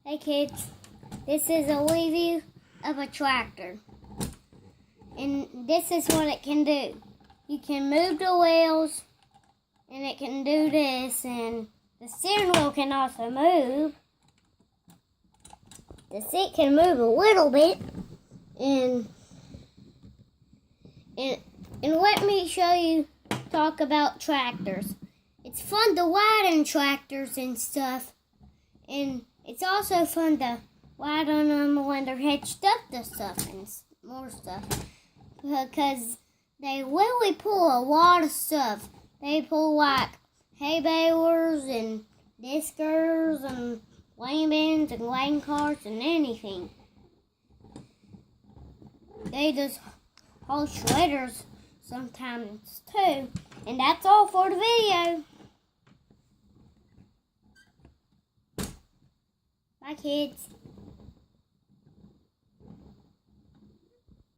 Hey kids, this is a review of a tractor. And this is what it can do. You can move the wheels, and it can do this, and the steering wheel can also move. The seat can move a little bit, and let me show you, talk about tractors. It's fun to ride in tractors and stuff, and it's also fun to ride on them when they're hitched up to stuff and more stuff, because they really pull a lot of stuff. They pull like hay balers and diskers and lane bins and lane carts and anything. They just haul shredders sometimes too. And that's all for the video. Bye kids.